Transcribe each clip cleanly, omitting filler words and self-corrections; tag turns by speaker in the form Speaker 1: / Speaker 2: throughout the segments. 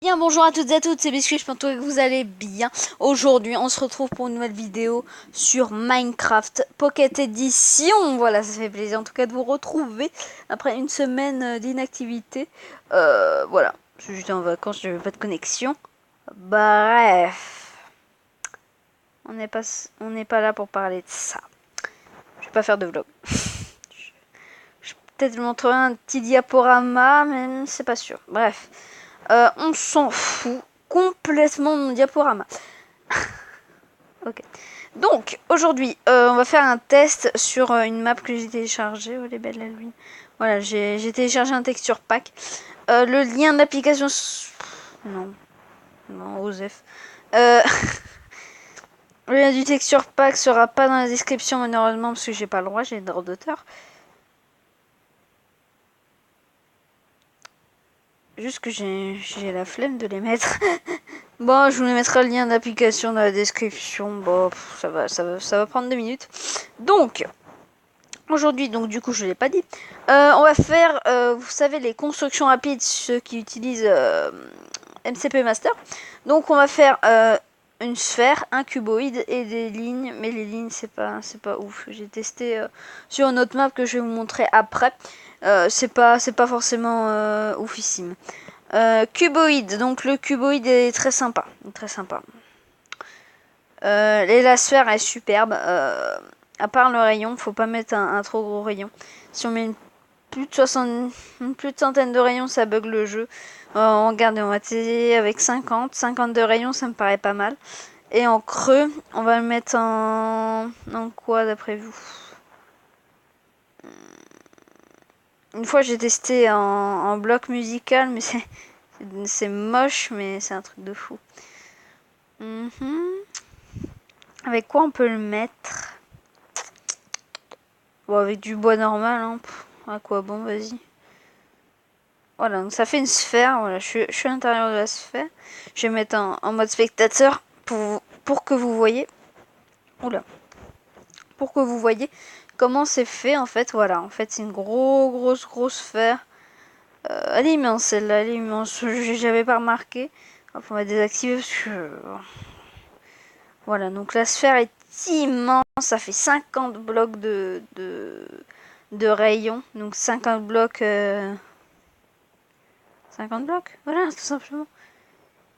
Speaker 1: Bien, bonjour à toutes et à toutes, c'est Biscuit, je pense que vous allez bien. Aujourd'hui, on se retrouve pour une nouvelle vidéo sur Minecraft Pocket Edition. Voilà, ça fait plaisir en tout cas de vous retrouver après une semaine d'inactivité. Voilà, j'étais en vacances, j'avais pas de connexion. Bref, on n'est pas là pour parler de ça. Je vais pas faire de vlog. Je vais peut-être vous montrer un petit diaporama, mais c'est pas sûr. Bref. On s'en fout complètement de mon diaporama. Ok. Donc, aujourd'hui, on va faire un test sur une map que j'ai téléchargée. Oh, les belles la lune. Voilà, j'ai téléchargé un texture pack. Le lien d'application... Non. Non, Osef. Le lien du texture pack sera pas dans la description, malheureusement, parce que j'ai pas le droit, j'ai le droit d'auteur. Juste que j'ai la flemme de les mettre. Bon, je vous mettrai le lien d'application dans la description. Bon, ça va prendre 2 minutes. Donc, aujourd'hui, donc du coup, je l'ai pas dit. On va faire, vous savez, les constructions rapides, ceux qui utilisent MCP Master. Donc, on va faire une sphère, un cuboïde et des lignes. Mais les lignes, c'est pas ouf. J'ai testé sur une autre map que je vais vous montrer après. C'est pas forcément oufissime. Cuboïde, donc le cuboïde est très sympa, Et la sphère est superbe. À part le rayon, faut pas mettre un trop gros rayon. Si on met plus de centaine de rayons, ça bug le jeu. Regardez, on va essayer avec 52 rayons, ça me paraît pas mal. Et en creux, on va le mettre en quoi d'après vous? Une fois j'ai testé en bloc musical, mais c'est moche, mais c'est un truc de fou. Avec quoi on peut le mettre? Bon, avec du bois normal, hein. À quoi bon, vas-y. Voilà, donc ça fait une sphère. Voilà, je suis à l'intérieur de la sphère. Je vais mettre en mode spectateur pour que vous voyez. Oula. Pour que vous voyez comment c'est fait en fait. Voilà, en fait c'est une grosse sphère. Elle est immense celle-là, elle est immense. J'avais pas remarqué. Hop, on va désactiver parce que... Voilà, donc la sphère est immense. Ça fait 50 blocs de rayons. Donc 50 blocs... 50 blocs, voilà, tout simplement.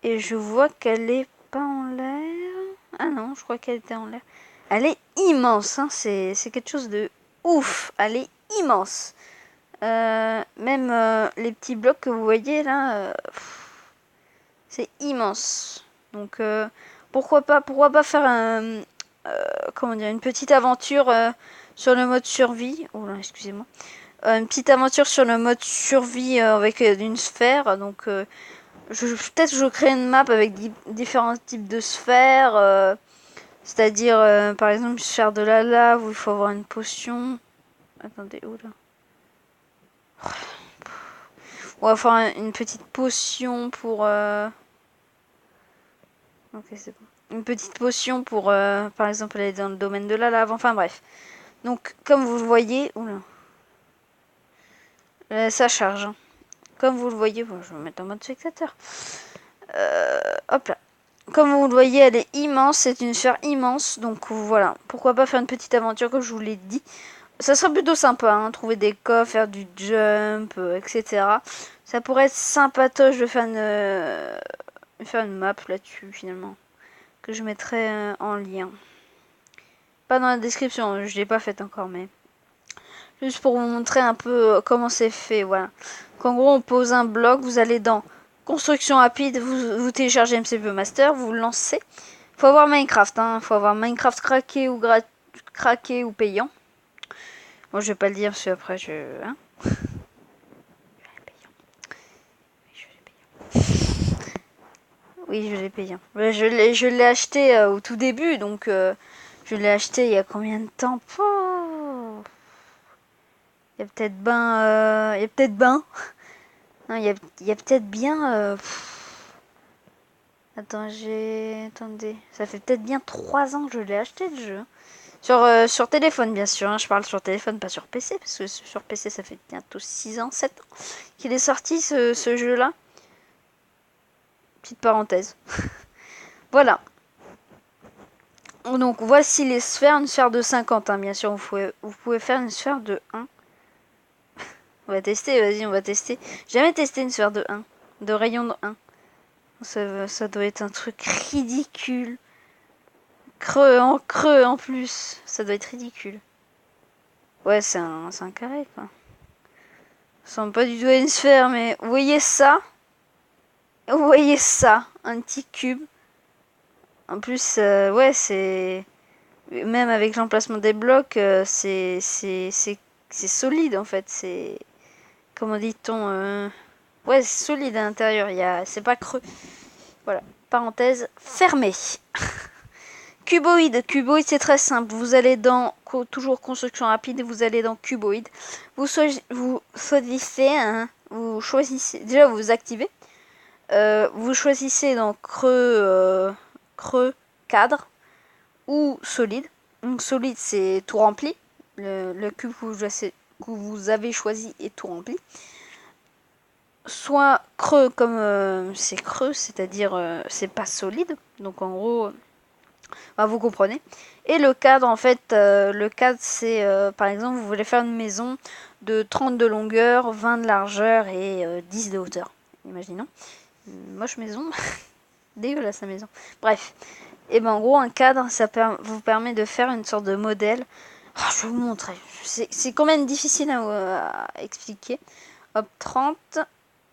Speaker 1: Et je vois qu'elle est pas en l'air. Ah non, je crois qu'elle était en l'air. Elle est immense, hein. C'est quelque chose de ouf. Elle est immense. Même les petits blocs que vous voyez là, c'est immense. Donc pourquoi pas faire comment dire, une petite aventure sur le mode survie. Oh là, excusez-moi. Une petite aventure sur le mode survie avec une sphère. Donc peut-être je crée une map avec différents types de sphères. C'est-à-dire par exemple une sphère de la lave où il faut avoir une potion. Attendez, où là? On va faire une petite potion pour... Ok, c'est bon. Une petite potion pour, par exemple, aller dans le domaine de la lave. Enfin, bref. Donc, comme vous le voyez... Oula. Ça charge. Hein. Comme vous le voyez... Bon, je vais me mettre en mode spectateur. Hop là. Comme vous le voyez, elle est immense. C'est une sphère immense. Donc, voilà. Pourquoi pas faire une petite aventure, comme je vous l'ai dit. Ça serait plutôt sympa, hein, trouver des coffres, faire du jump, etc. Ça pourrait être sympatoche de faire une map là-dessus, finalement. Que je mettrai en lien. Pas dans la description, je l'ai pas faite encore, mais... Juste pour vous montrer un peu comment c'est fait, voilà. Qu'en gros, on pose un bloc, vous allez dans construction rapide, vous téléchargez MCP Master, vous le lancez. Faut avoir Minecraft, hein. Faut avoir Minecraft craqué ou payant. Moi, je vais pas le dire parce que après, hein. Oui, je l'ai payant. Je l'ai acheté au tout début, donc je l'ai acheté il y a combien de temps? Il y a peut-être ben... il y a peut-être ben... Non, il y a peut-être bien... Attendez. Ça fait peut-être bien 3 ans que je l'ai acheté, le jeu. Sur téléphone, bien sûr. Hein. Je parle sur téléphone, pas sur PC. Parce que sur PC, ça fait bientôt 6 ans, 7 ans qu'il est sorti, ce jeu-là. Petite parenthèse. Voilà. Donc voici les sphères, une sphère de 50, hein, bien sûr, vous pouvez faire une sphère de 1. On va tester, vas-y, on va tester. J'ai jamais testé une sphère de 1, de rayon de 1. Ça doit être un truc ridicule. Creux en plus, ça doit être ridicule. Ouais, c'est un carré, quoi. Ça ressemble pas du tout à une sphère, mais vous voyez ça? Vous voyez ça? Un petit cube. En plus, ouais, c'est... Même avec l'emplacement des blocs, c'est solide, en fait. C'est... Comment dit-on Ouais, c'est solide à l'intérieur. C'est pas creux. Voilà. Parenthèse fermée. Cuboïde. Cuboïde, c'est très simple. Vous allez dans... Toujours construction rapide. Vous allez dans cuboïde. Vous choisissez... Hein, vous choisissez... Déjà, vous activez. Vous choisissez dans creux cadre ou solide. Donc solide, c'est tout rempli. Le cube que vous avez choisi est tout rempli. Soit creux comme c'est creux, c'est-à-dire c'est pas solide. Donc en gros, bah, vous comprenez. Et le cadre, en fait, le cadre c'est par exemple, vous voulez faire une maison de 30 de longueur, 20 de largeur et 10 de hauteur. Imaginons. Moche maison. Dégueulasse la maison. Bref. Et ben en gros, un cadre, ça vous permet de faire une sorte de modèle. Oh, je vais vous montrer. C'est quand même difficile à expliquer. Hop, 30,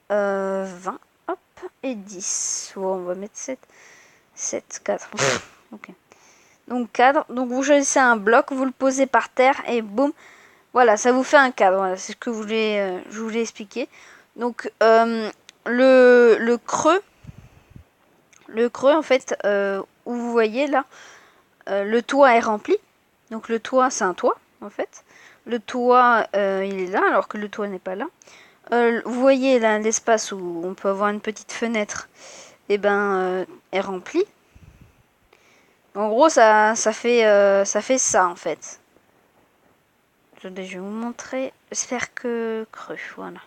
Speaker 1: 20, hop, et 10. Oh, on va mettre 7. 7, 4. Ok. Donc cadre. Donc vous choisissez un bloc, vous le posez par terre et boum. Voilà, ça vous fait un cadre. Voilà, c'est ce que je voulais expliquer. Donc le creux. Le creux, en fait, où vous voyez là, le toit est rempli. Donc le toit, c'est un toit, en fait. Le toit, il est là, alors que le toit n'est pas là. Vous voyez là l'espace où on peut avoir une petite fenêtre, et ben, est rempli. En gros, ça fait ça, en fait. Je vais vous montrer. J'espère que creux, voilà.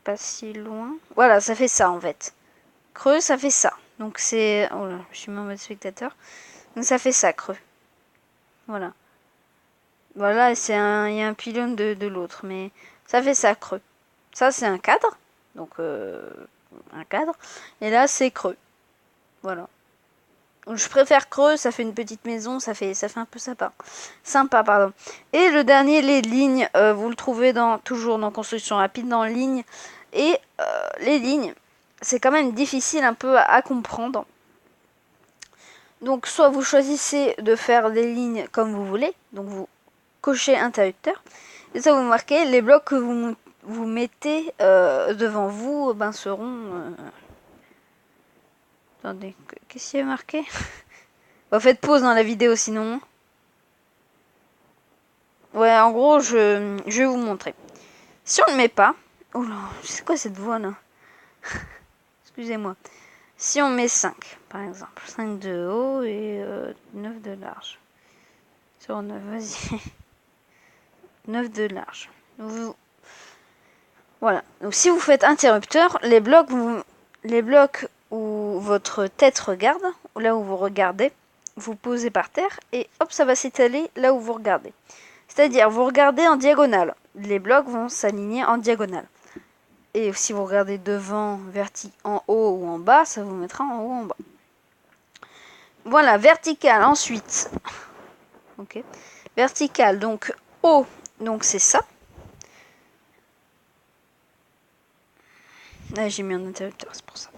Speaker 1: Pas si loin. Voilà, ça fait ça, en fait. Creux, ça fait ça. Donc c'est... Oh là, je suis mis en mode spectateur. Donc ça fait ça, creux. Voilà. Voilà, il y a un pylône de l'autre. Mais ça fait ça, creux. Ça, c'est un cadre. Donc, un cadre. Et là, c'est creux. Voilà. Donc, je préfère creux, ça fait une petite maison, ça fait un peu sympa. Sympa, pardon. Et le dernier, les lignes. Vous le trouvez toujours dans construction rapide, dans ligne. Et les lignes, c'est quand même difficile un peu à comprendre. Donc soit vous choisissez de faire des lignes comme vous voulez, donc vous cochez interrupteur, et ça vous marquez les blocs que vous mettez devant vous ben seront... Attendez, qu'est-ce qu'il y a marqué? Faites pause dans la vidéo sinon. Ouais, en gros, je vais vous montrer. Si on ne met pas... Oh là, c'est quoi cette voix là? Excusez-moi. Si on met 5, par exemple. 5 de haut et 9 de large. Sur 9, vas-y. 9 de large. Voilà. Donc si vous faites interrupteur, les blocs où votre tête regarde, là où vous regardez, vous posez par terre et hop, ça va s'étaler là où vous regardez. C'est-à-dire, vous regardez en diagonale. Les blocs vont s'aligner en diagonale. Et si vous regardez devant, en haut ou en bas, ça vous mettra en haut ou en bas. Voilà, vertical ensuite. Ok. Vertical, donc haut, donc c'est ça. Là, j'ai mis un interrupteur, c'est pour ça.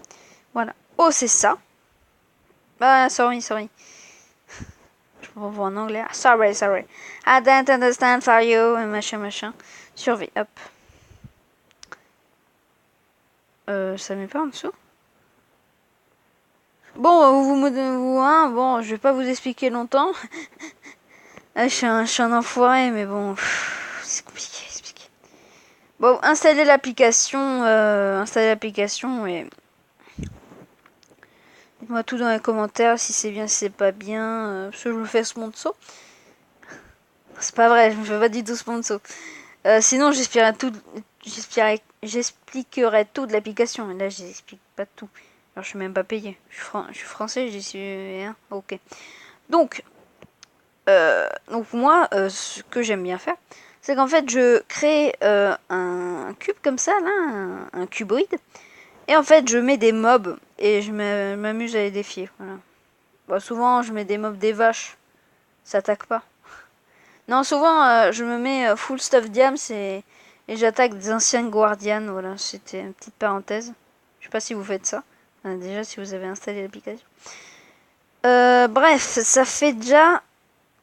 Speaker 1: Voilà. Haut, c'est ça. Ah, sorry. Je peux voir en anglais. Sorry. I don't understand for you. Machin. Survie, hop. Ça met pas en dessous. Bon, bon, je vais pas vous expliquer longtemps. Je suis un enfoiré, mais bon, c'est compliqué à expliquer. Bon, installez l'application et dites-moi tout dans les commentaires si c'est bien, si c'est pas bien. Parce que je me fais sponsor. C'est pas vrai, je me fais pas du tout sponsor. Sinon, j'expliquerai tout de l'application. Et là, j'explique pas tout. Alors, je suis même pas payé. Je suis français, j'y suis... Hein, ok. Donc, moi, ce que j'aime bien faire, c'est qu'en fait, je crée un cube comme ça, là, un cuboïde. Et en fait, je mets des mobs et je m'amuse à les défier. Voilà. Bon, souvent, je mets des mobs des vaches. Ça attaque pas. Non, souvent, je me mets full stuff diams et j'attaque des anciennes guardianes. Voilà, c'était une petite parenthèse. Je sais pas si vous faites ça. Déjà, si vous avez installé l'application. Bref, ça fait déjà...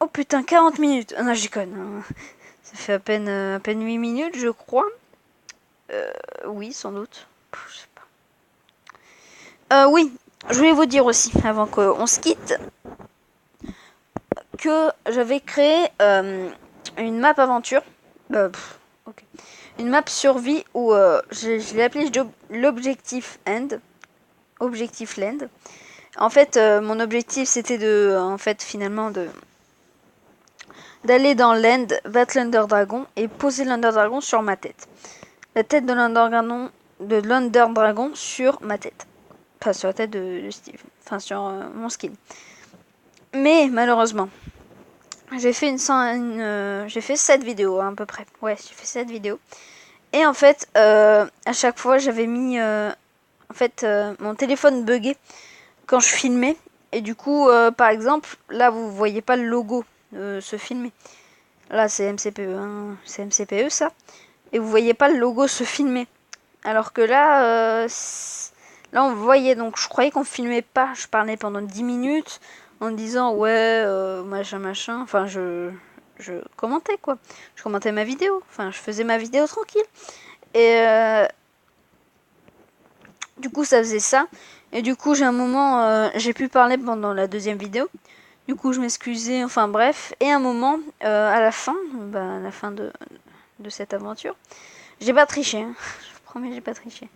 Speaker 1: Oh putain, 40 minutes. Ah non, j'y conne. Hein. Ça fait à peine 8 minutes, je crois. Oui, sans doute. Je sais pas. Oui, je voulais vous dire aussi, avant qu'on se quitte, que j'avais créé une map aventure. Ok. Une map survie où je l'ai appelée l'objectif end. Objectif land. En fait, mon objectif c'était de, en fait, finalement d'aller dans l'end, battre l'Under Dragon et poser l'Under Dragon sur ma tête. La tête de l'Under Dragon sur ma tête. Enfin, sur la tête de Steve. Enfin, sur mon skin. Mais, malheureusement, j'ai fait j'ai fait 7 vidéos, hein, à peu près. Ouais, j'ai fait 7 vidéos. Et en fait, à chaque fois, j'avais mis... en fait, mon téléphone buguait quand je filmais. Et du coup, par exemple, là, vous voyez pas le logo se filmer. Là, c'est MCPE, hein. C'est MCPE, ça. Et vous voyez pas le logo se filmer. Alors que là, là on voyait, donc je croyais qu'on filmait pas. Je parlais pendant 10 minutes en disant ouais, machin. Enfin, je commentais quoi. Je commentais ma vidéo. Enfin, je faisais ma vidéo tranquille. Et du coup, ça faisait ça. Et du coup, j'ai un moment, j'ai pu parler pendant la deuxième vidéo. Du coup, je m'excusais. Enfin, bref. Et un moment, à la fin, à la fin de cette aventure, j'ai pas triché. Hein. Je vous promets, j'ai pas triché.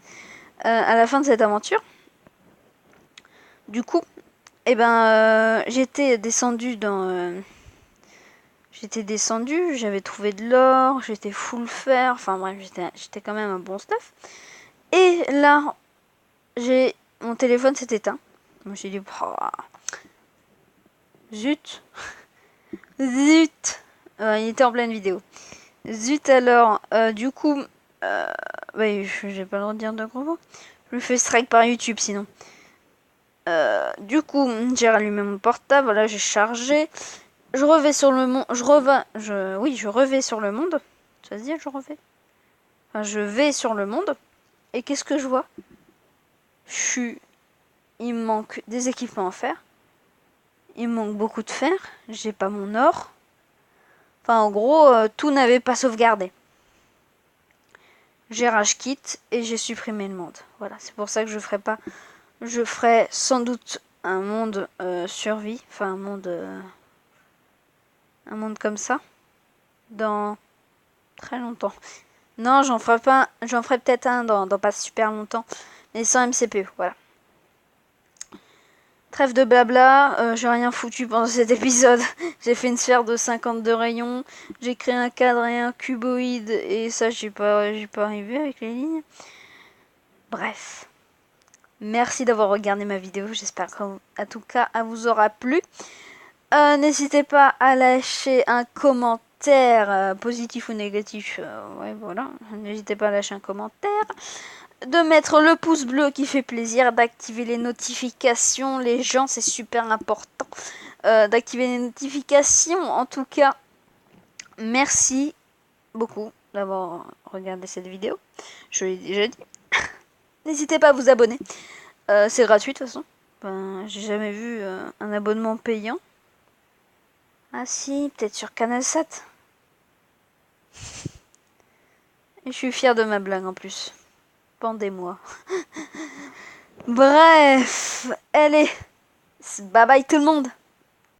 Speaker 1: À la fin de cette aventure, du coup, j'étais descendu j'avais trouvé de l'or, j'étais full fer, enfin bref, j'étais quand même un bon stuff. Et là, mon téléphone s'est éteint. Je me suis dit, oh, zut, zut, il était en pleine vidéo. Zut alors, du coup, j'ai pas le droit de dire de gros mots. Je me fais strike par YouTube sinon. Du coup, j'ai rallumé mon portable, voilà, j'ai chargé. Je revais sur le monde. Je revais sur le monde. Ça se dit, je revais. Enfin, je vais sur le monde. Et qu'est-ce que je vois? Il me manque des équipements à faire. Il me manque beaucoup de fer. J'ai pas mon or. Enfin, en gros, tout n'avait pas sauvegardé. J'ai rage quit et j'ai supprimé le monde. Voilà, c'est pour ça que je ferai pas. Je ferai sans doute un monde survie. Enfin, un monde comme ça. Dans très longtemps. Non, j'en ferai pas. J'en ferai peut-être un dans pas super longtemps. Mais sans MCPE, voilà. Trêve de blabla, j'ai rien foutu pendant cet épisode. J'ai fait une sphère de 52 rayons. J'ai créé un cadre et un cuboïde. Et ça, j'ai pas arrivé avec les lignes. Bref. Merci d'avoir regardé ma vidéo. J'espère qu'en tout cas, elle vous aura plu. N'hésitez pas à lâcher un commentaire positif ou négatif. Ouais, voilà. N'hésitez pas à lâcher un commentaire. De mettre le pouce bleu qui fait plaisir, d'activer les notifications, les gens, c'est super important. D'activer les notifications, en tout cas, merci beaucoup d'avoir regardé cette vidéo. Je l'ai déjà dit. N'hésitez pas à vous abonner. C'est gratuit de toute façon. J'ai jamais vu un abonnement payant. Ah si, peut-être sur CanalSat. Et je suis fière de ma blague en plus. Pendez-moi. Bref, allez, bye bye tout le monde.